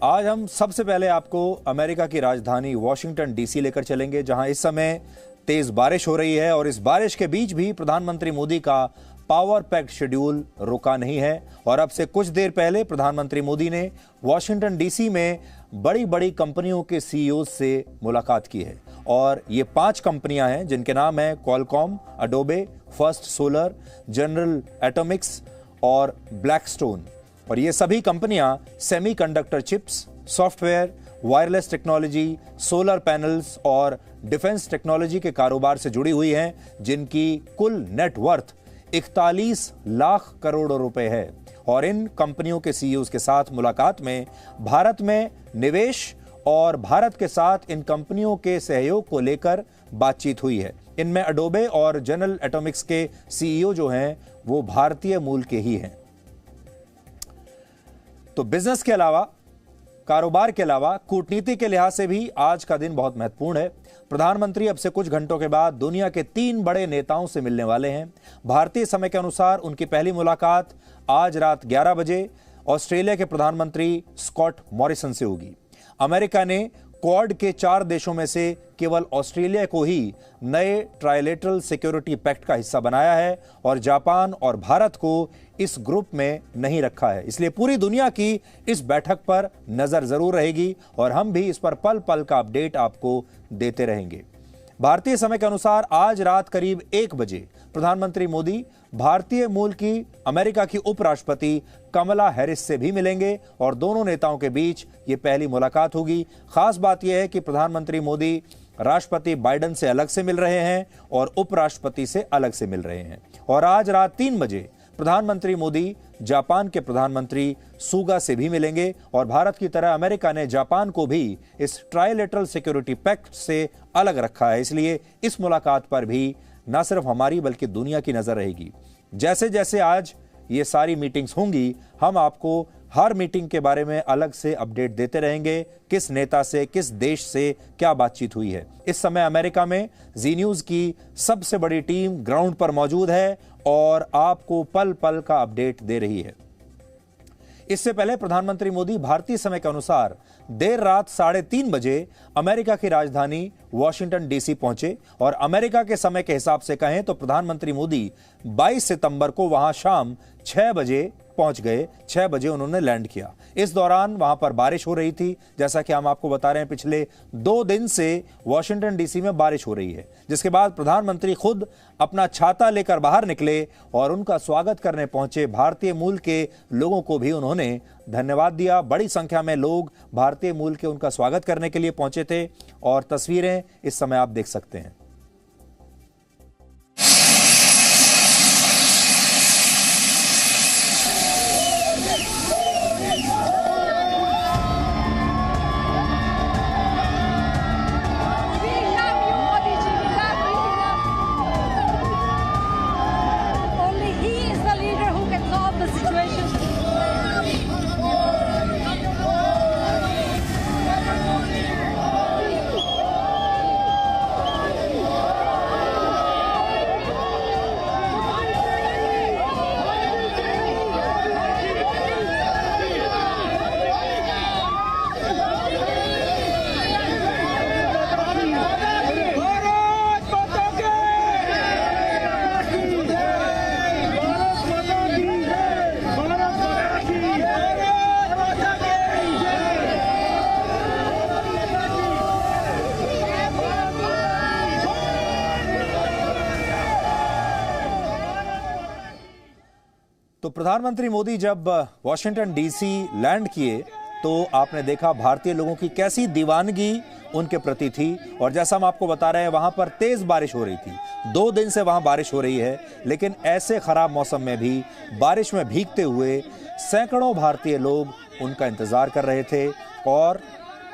आज हम सबसे पहले आपको अमेरिका की राजधानी वॉशिंगटन डीसी लेकर चलेंगे, जहां इस समय तेज बारिश हो रही है और इस बारिश के बीच भी प्रधानमंत्री मोदी का पावर पैक्ड शेड्यूल रुका नहीं है। और अब से कुछ देर पहले प्रधानमंत्री मोदी ने वॉशिंगटन डीसी में बड़ी बड़ी कंपनियों के सीईओ से मुलाकात की है। और ये 5 कंपनियां हैं जिनके नाम है Qualcomm, Adobe, first solar, general Atomics और ब्लैकस्टोन। और ये सभी कंपनियां semiconductor chips, software, wireless technology, solar panels और डिफेंस टेक्नोलॉजी के कारोबार से जुड़ी हुई हैं, जिनकी कुल नेटवर्थ 41 लाख करोड़ रुपए है। और इन कंपनियों के सीईओ के साथ मुलाकात में भारत में निवेश और भारत के साथ इन कंपनियों के सहयोग को लेकर बातचीत हुई है। इनमें अडोबे और जनरल एटॉमिक्स के सीईओ जो हैं वो भारतीय मूल के ही हैं। तो बिजनेस के अलावा, कारोबार के अलावा कूटनीति के लिहाज से भी आज का दिन बहुत महत्वपूर्ण है। प्रधानमंत्री अब से कुछ घंटों के बाद दुनिया के 3 बड़े नेताओं से मिलने वाले हैं। भारतीय समय के अनुसार उनकी पहली मुलाकात आज रात 11 बजे ऑस्ट्रेलिया के प्रधानमंत्री स्कॉट मॉरिसन से होगी। अमेरिका ने क्वाड के 4 देशों में से केवल ऑस्ट्रेलिया को ही नए ट्राइलेटरल सिक्योरिटी पैक्ट का हिस्सा बनाया है और जापान और भारत को इस ग्रुप में नहीं रखा है। इसलिए पूरी दुनिया की इस बैठक पर नजर जरूर रहेगी और हम भी इस पर पल पल का अपडेट आपको देते रहेंगे। भारतीय समय के अनुसार आज रात करीब 1 बजे प्रधानमंत्री मोदी भारतीय मूल की अमेरिका की उपराष्ट्रपति कमला हैरिस से भी मिलेंगे और दोनों नेताओं के बीच ये पहली मुलाकात होगी। खास बात यह है कि प्रधानमंत्री मोदी राष्ट्रपति बाइडेन से अलग से मिल रहे हैं और उपराष्ट्रपति से अलग से मिल रहे हैं। और आज रात 3 बजे प्रधानमंत्री मोदी जापान के प्रधानमंत्री सुगा से भी मिलेंगे। और भारत की तरह अमेरिका ने जापान को भी इस ट्राइलेटरल सिक्योरिटी पैक्ट से अलग रखा है। इसलिए इस मुलाकात पर भी न सिर्फ हमारी बल्कि दुनिया की नजर रहेगी। जैसे जैसे आज ये सारी मीटिंग्स होंगी, हम आपको हर मीटिंग के बारे में अलग से अपडेट देते रहेंगे, किस नेता से, किस देश से क्या बातचीत हुई है। इस समय अमेरिका में जी न्यूज की सबसे बड़ी टीम ग्राउंड पर मौजूद है और आपको पल पल का अपडेट दे रही है। इससे पहले प्रधानमंत्री मोदी भारतीय समय के अनुसार देर रात 3:30 बजे अमेरिका की राजधानी वॉशिंगटन डीसी पहुंचे। और अमेरिका के समय के हिसाब से कहें तो प्रधानमंत्री मोदी 22 सितंबर को वहां शाम 6 बजे पहुंच गए। 6 बजे उन्होंने लैंड किया। इस दौरान वहां पर बारिश हो रही थी। जैसा कि हम आपको बता रहे हैं, पिछले 2 दिन से वॉशिंगटन डीसी में बारिश हो रही है, जिसके बाद प्रधानमंत्री खुद अपना छाता लेकर बाहर निकले और उनका स्वागत करने पहुंचे भारतीय मूल के लोगों को भी उन्होंने धन्यवाद दिया। बड़ी संख्या में लोग भारतीय मूल के उनका स्वागत करने के लिए पहुंचे थे और तस्वीरें इस समय आप देख सकते हैं। तो प्रधानमंत्री मोदी जब वॉशिंगटन डीसी लैंड किए तो आपने देखा भारतीय लोगों की कैसी दीवानगी उनके प्रति थी। और जैसा हम आपको बता रहे हैं, वहां पर तेज बारिश हो रही थी। 2 दिन से वहां बारिश हो रही है, लेकिन ऐसे खराब मौसम में भी बारिश में भीगते हुए सैकड़ों भारतीय लोग उनका इंतजार कर रहे थे और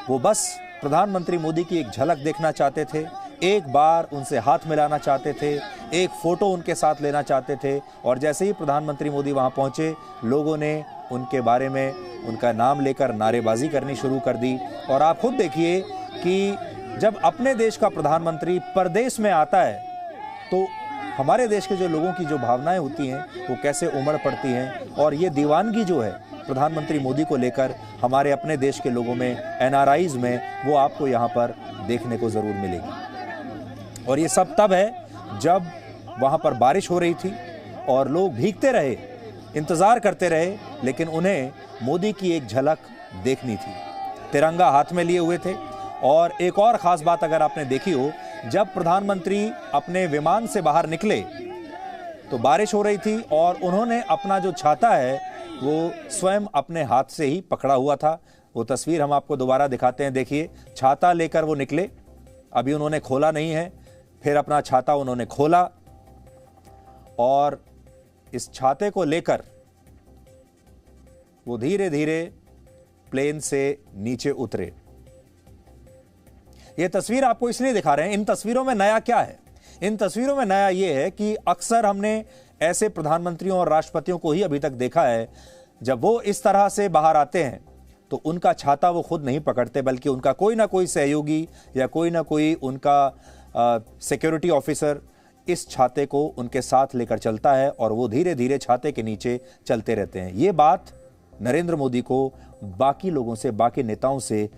वो बस प्रधानमंत्री मोदी की एक झलक देखना चाहते थे, एक बार उनसे हाथ मिलाना चाहते थे, एक फोटो उनके साथ लेना चाहते थे। और जैसे ही प्रधानमंत्री मोदी वहां पहुंचे, लोगों ने उनके बारे में, उनका नाम लेकर नारेबाजी करनी शुरू कर दी। और आप खुद देखिए कि जब अपने देश का प्रधानमंत्री परदेश में आता है तो हमारे देश के जो लोगों की जो भावनाएं होती हैं वो कैसे उमड़ पड़ती हैं। और ये दीवानगी जो है प्रधानमंत्री मोदी को लेकर हमारे अपने देश के लोगों में, एनआरआईज में, वो आपको यहाँ पर देखने को ज़रूर मिलेगी। और ये सब तब है जब वहाँ पर बारिश हो रही थी और लोग भीगते रहे, इंतज़ार करते रहे, लेकिन उन्हें मोदी की एक झलक देखनी थी। तिरंगा हाथ में लिए हुए थे। और एक और ख़ास बात अगर आपने देखी हो, जब प्रधानमंत्री अपने विमान से बाहर निकले तो बारिश हो रही थी और उन्होंने अपना जो छाता है वो स्वयं अपने हाथ से ही पकड़ा हुआ था। वो तस्वीर हम आपको दोबारा दिखाते हैं। देखिए, छाता लेकर वो निकले, अभी उन्होंने खोला नहीं है, फिर अपना छाता उन्होंने खोला और इस छाते को लेकर वो धीरे धीरे प्लेन से नीचे उतरे। ये तस्वीर आपको इसलिए दिखा रहे हैं, इन तस्वीरों में नया क्या है? इन तस्वीरों में नया ये है कि अक्सर हमने ऐसे प्रधानमंत्रियों और राष्ट्रपतियों को ही अभी तक देखा है, जब वो इस तरह से बाहर आते हैं तो उनका छाता वो खुद नहीं पकड़ते, बल्कि उनका कोई ना कोई सहयोगी या कोई ना कोई उनका सिक्योरिटी ऑफिसर इस छाते को उनके साथ लेकर चलता है और वो धीरे धीरे छाते के नीचे चलते रहते हैं। ये बात नरेंद्र मोदी को बाकी लोगों से, बाकी नेताओं से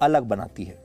अलग बनाती है।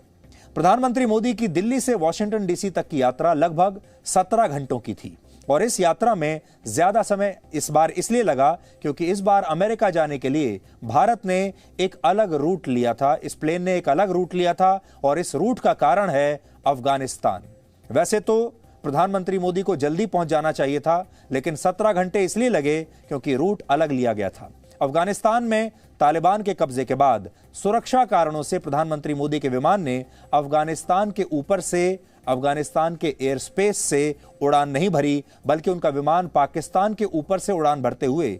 प्रधानमंत्री मोदी की दिल्ली से वॉशिंगटन डीसी तक की यात्रा लगभग 17 घंटों की थी और इस यात्रा में ज्यादा समय इस बार इसलिए लगा क्योंकि इस बार अमेरिका जाने के लिए भारत ने एक अलग रूट लिया था। इस प्लेन ने एक अलग रूट लिया था और इस रूट का कारण है अफगानिस्तान। वैसे तो प्रधानमंत्री मोदी को जल्दी पहुंच जाना चाहिए था, लेकिन 17 घंटे इसलिए लगे क्योंकि रूट अलग लिया गया था। अफगानिस्तान में तालिबान के कब्जे के बाद सुरक्षा कारणों से प्रधानमंत्री मोदी के विमान ने अफगानिस्तान के ऊपर से, अफगानिस्तान के एयर स्पेस से उड़ान नहीं भरी, बल्कि उनका विमान पाकिस्तान के ऊपर से उड़ान भरते हुए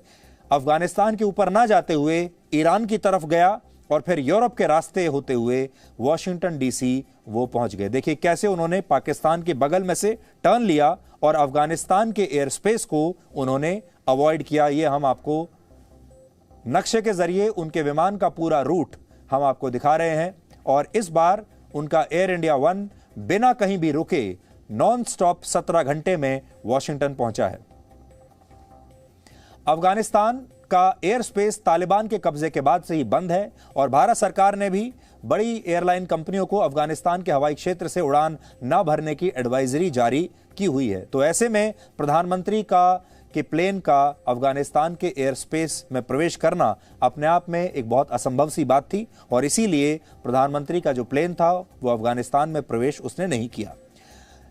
अफगानिस्तान के ऊपर ना जाते हुए ईरान की तरफ गया और फिर यूरोप के रास्ते होते हुए वॉशिंगटन डीसी वो पहुंच गए। देखिए कैसे उन्होंने पाकिस्तान के बगल में से टर्न लिया और अफगानिस्तान के एयर स्पेस को उन्होंने अवॉइड किया। ये हम आपको नक्शे के जरिए उनके विमान का पूरा रूट हम आपको दिखा रहे हैं और इस बार उनका एयर इंडिया 1 बिना कहीं भी रुके नॉन स्टॉप 17 घंटे में वॉशिंगटन पहुंचा है। अफगानिस्तान का एयर स्पेस तालिबान के कब्जे के बाद से ही बंद है और भारत सरकार ने भी बड़ी एयरलाइन कंपनियों को अफगानिस्तान के हवाई क्षेत्र से उड़ान न भरने की एडवाइजरी जारी की हुई है। तो ऐसे में प्रधानमंत्री के प्लेन का अफगानिस्तान के एयर स्पेस में प्रवेश करना अपने आप में एक बहुत असंभव सी बात थी और इसीलिए प्रधानमंत्री का जो प्लेन था वो अफगानिस्तान में प्रवेश उसने नहीं किया।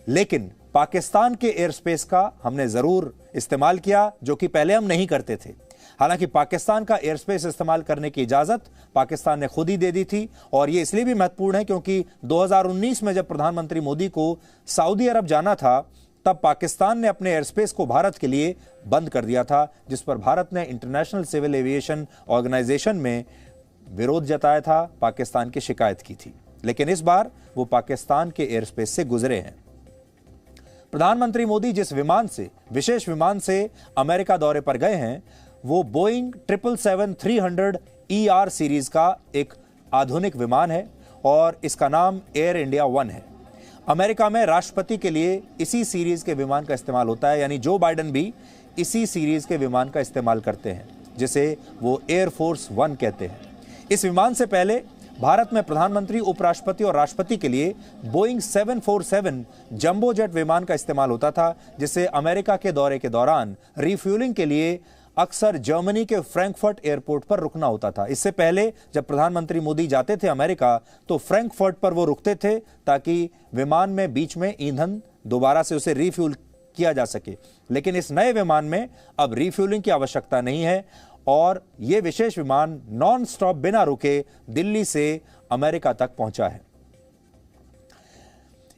लेकिन पाकिस्तान के एयर स्पेस का हमने जरूर इस्तेमाल किया, जो कि पहले हम नहीं करते थे। हालांकि पाकिस्तान का एयर स्पेस इस्तेमाल करने की इजाजत पाकिस्तान ने खुद ही दे दी थी और यह इसलिए भी महत्वपूर्ण है क्योंकि 2019 में जब प्रधानमंत्री मोदी को सऊदी अरब जाना था तब पाकिस्तान ने अपने एयर स्पेस को भारत के लिए बंद कर दिया था, जिस पर भारत ने इंटरनेशनल सिविल एविएशन ऑर्गेनाइजेशन में विरोध जताया था, पाकिस्तान की शिकायत की थी। लेकिन इस बार वो पाकिस्तान के एयर स्पेस से गुजरे हैं। प्रधानमंत्री मोदी जिस विमान से, विशेष विमान से अमेरिका दौरे पर गए हैं वो बोइंग 777-300 ER सीरीज का एक आधुनिक विमान है और इसका नाम एयर इंडिया 1 है। अमेरिका में राष्ट्रपति के लिए इसी सीरीज के विमान का इस्तेमाल होता है, यानी जो बाइडेन भी इसी सीरीज के विमान का इस्तेमाल करते हैं, जिसे वो एयरफोर्स 1 कहते हैं। इस विमान से पहले भारत में प्रधानमंत्री, उपराष्ट्रपति और राष्ट्रपति के लिए बोइंग 747 जंबो जेट विमान का इस्तेमाल होता था, जिसे अमेरिका के दौरे के दौरान रिफ्यूलिंग के लिए अक्सर जर्मनी के फ्रैंकफर्ट एयरपोर्ट पर रुकना होता था। इससे पहले जब प्रधानमंत्री मोदी जाते थे अमेरिका तो फ्रैंकफर्ट पर वो रुकते थे ताकि विमान में बीच में ईंधन दोबारा से उसे रिफ्यूल किया जा सके। लेकिन इस नए विमान में अब रिफ्यूलिंग की आवश्यकता नहीं है और यह विशेष विमान नॉन स्टॉप बिना रुके दिल्ली से अमेरिका तक पहुंचा है।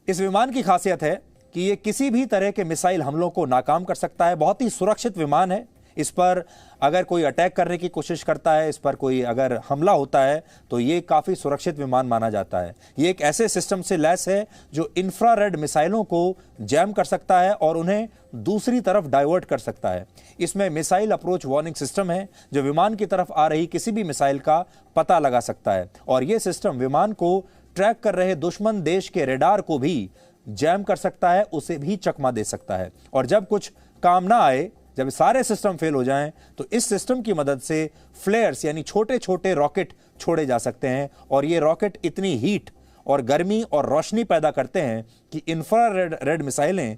इस विमान की खासियत है कि यह किसी भी तरह के मिसाइल हमलों को नाकाम कर सकता है। बहुत ही सुरक्षित विमान है। इस पर अगर कोई अटैक करने की कोशिश करता है, इस पर कोई अगर हमला होता है तो ये काफ़ी सुरक्षित विमान माना जाता है। ये एक ऐसे सिस्टम से लैस है जो इंफ्रारेड मिसाइलों को जैम कर सकता है और उन्हें दूसरी तरफ डाइवर्ट कर सकता है। इसमें मिसाइल अप्रोच वार्निंग सिस्टम है जो विमान की तरफ आ रही किसी भी मिसाइल का पता लगा सकता है और यह सिस्टम विमान को ट्रैक कर रहे दुश्मन देश के रेडार को भी जैम कर सकता है, उसे भी चकमा दे सकता है। और जब कुछ काम ना आए, जब सारे सिस्टम फेल हो जाएं तो इस सिस्टम की मदद से फ्लेयर्स यानी छोटे छोटे रॉकेट छोड़े जा सकते हैं, और ये रॉकेट इतनी हीट और गर्मी और रोशनी पैदा करते हैं कि इंफ्रारेड मिसाइलें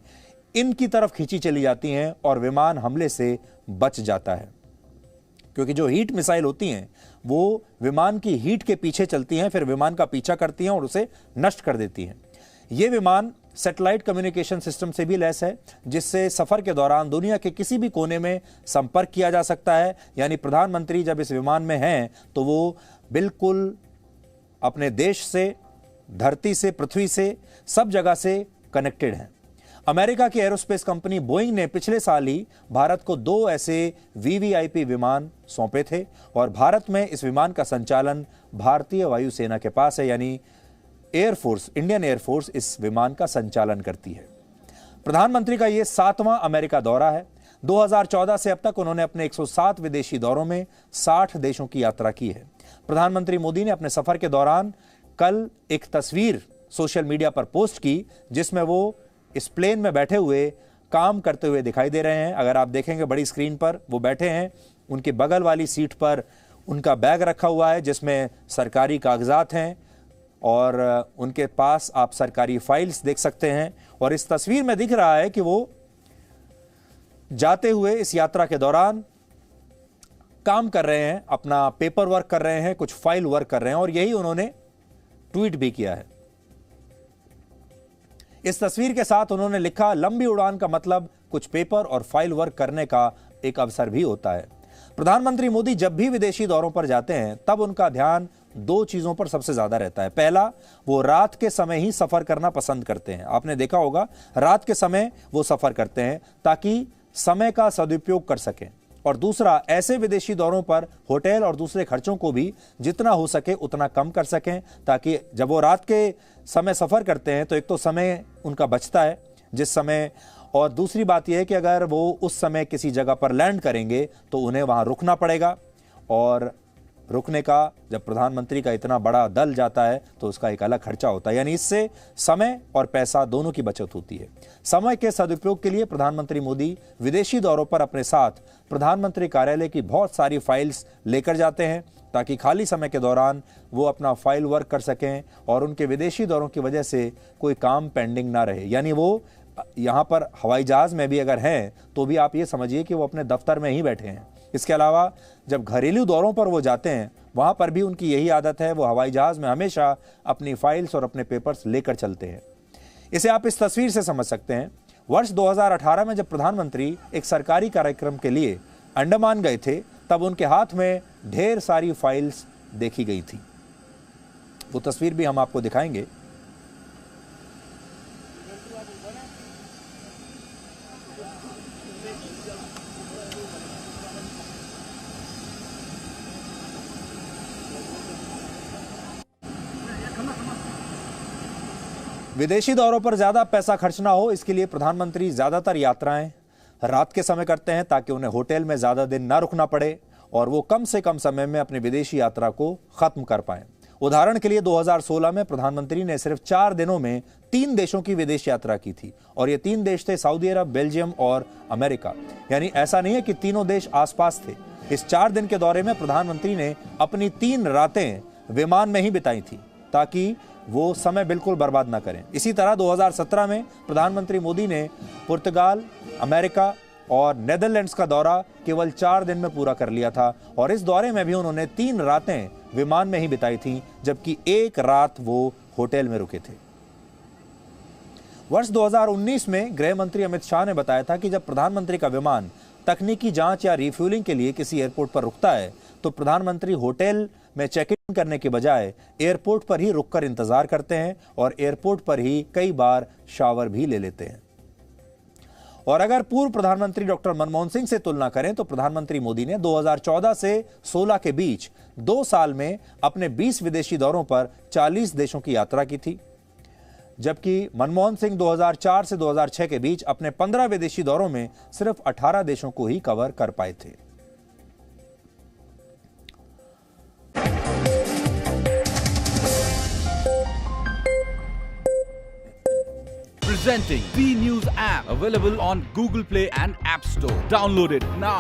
इनकी तरफ खींची चली जाती हैं और विमान हमले से बच जाता है। क्योंकि जो हीट मिसाइल होती हैं वो विमान की हीट के पीछे चलती हैं, फिर विमान का पीछा करती हैं और उसे नष्ट कर देती हैं। ये विमान सैटेलाइट कम्युनिकेशन सिस्टम से भी लैस है, जिससे सफर के दौरान दुनिया के किसी भी कोने में संपर्क किया जा सकता है। यानी प्रधानमंत्री जब इस विमान में हैं तो वो बिल्कुल अपने देश से, धरती से, पृथ्वी से, सब जगह से कनेक्टेड हैं। अमेरिका की एरोस्पेस कंपनी बोइंग ने पिछले साल ही भारत को 2 ऐसे वीवीआईपी विमान सौंपे थे, और भारत में इस विमान का संचालन भारतीय वायुसेना के पास है। यानी एयरफोर्स, इंडियन एयरफोर्स इस विमान का संचालन करती है। प्रधानमंत्री का यह 7वां अमेरिका दौरा है। 2014 से अब तक उन्होंने अपने 107 विदेशी दौरों में 60 देशों की यात्रा की है। प्रधानमंत्री मोदी ने अपने सफर के दौरान कल एक तस्वीर सोशल मीडिया पर पोस्ट की, जिसमें वो इस प्लेन में बैठे हुए काम करते हुए दिखाई दे रहे हैं। अगर आप देखेंगे बड़ी स्क्रीन पर, वो बैठे हैं, उनके बगल वाली सीट पर उनका बैग रखा हुआ है जिसमें सरकारी कागजात हैं, और उनके पास आप सरकारी फाइल्स देख सकते हैं। और इस तस्वीर में दिख रहा है कि वो जाते हुए इस यात्रा के दौरान काम कर रहे हैं, अपना पेपर वर्क कर रहे हैं, कुछ फाइल वर्क कर रहे हैं, और यही उन्होंने ट्वीट भी किया है। इस तस्वीर के साथ उन्होंने लिखा, लंबी उड़ान का मतलब कुछ पेपर और फाइल वर्क करने का एक अवसर भी होता है। प्रधानमंत्री मोदी जब भी विदेशी दौरों पर जाते हैं तब उनका ध्यान 2 चीजों पर सबसे ज्यादा रहता है। पहला, वो रात के समय ही सफर करना पसंद करते हैं। आपने देखा होगा रात के समय वो सफर करते हैं ताकि समय का सदुपयोग कर सकें। और दूसरा, ऐसे विदेशी दौरों पर होटल और दूसरे खर्चों को भी जितना हो सके उतना कम कर सकें, ताकि जब वो रात के समय सफर करते हैं तो एक तो समय उनका बचता है जिस समय, और दूसरी बात यह है कि अगर वो उस समय किसी जगह पर लैंड करेंगे तो उन्हें वहां रुकना पड़ेगा, और रुकने का, जब प्रधानमंत्री का इतना बड़ा दल जाता है तो उसका एक अलग खर्चा होता है। यानी इससे समय और पैसा दोनों की बचत होती है। समय के सदुपयोग के लिए प्रधानमंत्री मोदी विदेशी दौरों पर अपने साथ प्रधानमंत्री कार्यालय की बहुत सारी फाइल्स लेकर जाते हैं, ताकि खाली समय के दौरान वो अपना फाइल वर्क कर सकें और उनके विदेशी दौरों की वजह से कोई काम पेंडिंग ना रहे। यानी वो यहाँ पर हवाई जहाज में भी अगर हैं तो भी आप ये समझिए कि वो अपने दफ्तर में ही बैठे हैं। इसके अलावा जब घरेलू दौरों पर वो जाते हैं वहां पर भी उनकी यही आदत है, वो हवाई जहाज में हमेशा अपनी फाइल्स और अपने पेपर्स लेकर चलते हैं। इसे आप इस तस्वीर से समझ सकते हैं। वर्ष 2018 में जब प्रधानमंत्री एक सरकारी कार्यक्रम के लिए अंडमान गए थे तब उनके हाथ में ढेर सारी फाइल्स देखी गई थी। वो तस्वीर भी हम आपको दिखाएंगे। विदेशी दौरों पर ज्यादा पैसा खर्च ना हो, इसके लिए प्रधानमंत्री ज्यादातर यात्राएं रात के समय करते हैं ताकि उन्हें होटल में ज्यादा दिन ना रुकना पड़े और वो कम से कम समय में अपनी विदेशी यात्रा को खत्म कर पाएं। उदाहरण के लिए 2016 में प्रधानमंत्री ने सिर्फ 4 दिनों में 3 देशों की विदेश यात्रा की थी, और ये 3 देश थे सऊदी अरब, बेल्जियम और अमेरिका। यानी ऐसा नहीं है कि तीनों देश आसपास थे। इस 4 दिन के दौरे में प्रधानमंत्री ने अपनी 3 रातें विमान में ही बिताई थी ताकि वो समय बिल्कुल बर्बाद ना करें। इसी तरह 2017 में प्रधानमंत्री मोदी ने पुर्तगाल, अमेरिका और नेदरलैंड्स का दौरा केवल 4 दिन में पूरा कर लिया था, और इस दौरे में भी उन्होंने 3 रातें विमान में ही बिताई थी, जबकि 1 रात वो होटल में रुके थे। वर्ष 2019 में गृह मंत्री अमित शाह ने बताया था कि जब प्रधानमंत्री का विमान तकनीकी जांच या रिफ्यूलिंग के लिए किसी एयरपोर्ट पर रुकता है तो प्रधानमंत्री होटल में चेक इन करने के बजाय एयरपोर्ट पर ही रुककर इंतजार करते हैं और एयरपोर्ट पर ही कई बार शावर भी ले लेते हैं। और अगर पूर्व प्रधानमंत्री डॉक्टर मनमोहन सिंह से तुलना करें तो प्रधानमंत्री मोदी ने 2014 से 16 के बीच 2 साल में अपने 20 विदेशी दौरों पर 40 देशों की यात्रा की थी, जबकि मनमोहन सिंह 2004 से 2006 के बीच अपने 15 विदेशी दौरों में सिर्फ 18 देशों को ही कवर कर पाए थे। Presenting V News app, available on Google Play and App Store. Download it now.